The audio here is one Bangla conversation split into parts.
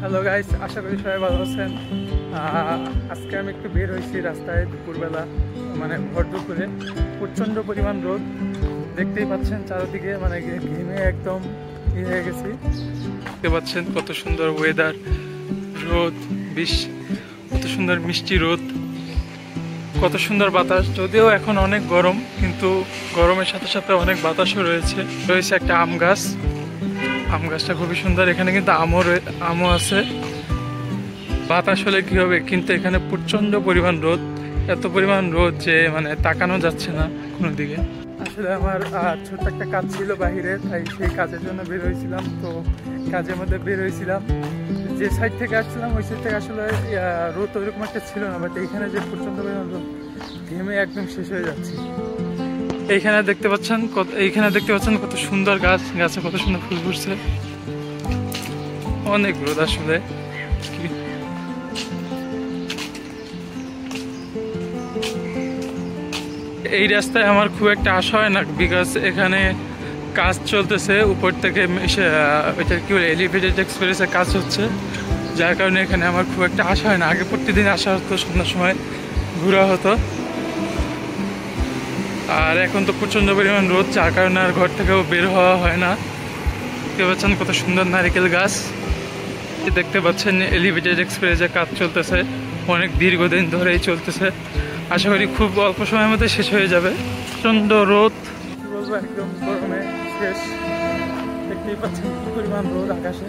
হ্যালো গাইস, আশা করি সবাই ভালো আছেন। আজকে আমি একটু বের হয়েছি রাস্তায় দুপুরবেলা, মানে ভর দুপুরে। প্রচণ্ড পরিমাণ রোদ, দেখতেই পাচ্ছেন চারিদিকে, মানে ঘেমে একদম হয়ে গেছি। দেখতে পাচ্ছেন কত সুন্দর ওয়েদার, রোদ, কত সুন্দর মিষ্টি রোদ, কত সুন্দর বাতাস। যদিও এখন অনেক গরম, কিন্তু গরমের সাথে সাথে অনেক বাতাসও রয়েছে একটা আম গাছ। আম গাছটা খুবই সুন্দর। এখানে কিন্তু আমও আছে। বাতাস হলে কি হবে, কিন্তু এখানে প্রচন্ড পরিমাণ রোদ, এত পরিমাণ রোদ যে মানে তাকানো যাচ্ছে না কোনো দিকে। আসলে আমার ছোট্ট একটা কাজ ছিল বাহিরে, তাই সেই কাজের জন্য বের হয়েছিলাম। তো কাজের মধ্যে বের হয়েছিলাম, যে সাইড থেকে আসছিলাম ওই সাইড থেকে আসলে রোদ ওইরকম একটা ছিল না, বাট এইখানে যে প্রচন্ড পরিমাণ রোদ, ঘেমে একদম শেষ হয়ে যাচ্ছে। এইখানে দেখতে পাচ্ছেন কত সুন্দর গাছে কত সুন্দর ফুল ফুটছে। অনেক রোদ আসলে। এই রাস্তায় আমার খুব একটা আশা হয় না, বিকজ এখানে কাজ চলতেছে উপর থেকে, ওইটা কি বলে, এলিভেটেড এক্সপ্রেসের কাজ হচ্ছে, যার কারণে এখানে আমার খুব একটা আশা হয় না। আগে প্রতিদিন আসা হতো, সন্ধ্যার সময় ঘোরা হতো, আর এখন তো প্রচণ্ড পরিমাণ রোদ, যার কারণে আর ঘর থেকেও বের হওয়া হয় না। দেখতে পাচ্ছেন কত সুন্দর নারিকেল গাছ। দেখতে পাচ্ছেন এলিভেটেড এক্সপ্রেসের কাজ চলতেছে, অনেক দীর্ঘদিন ধরেই চলতেছে। আশা করি খুব অল্প সময়ের মধ্যে শেষ হয়ে যাবে। প্রচণ্ড রোদ, কি বলবো, একদম গরমে শেষ। দেখতেই পাচ্ছেন কি পরিমাণ রোদ আকাশে।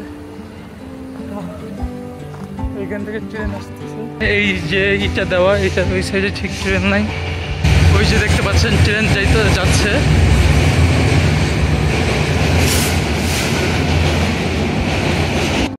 এইখান থেকে ট্রেন আসতেছে, এই যে ইটা দেওয়া, এটা ওই সাইডে ঠিক ট্রেন নাই। ওই যে দেখতে পাচ্ছেন ট্রেন যাচ্ছে।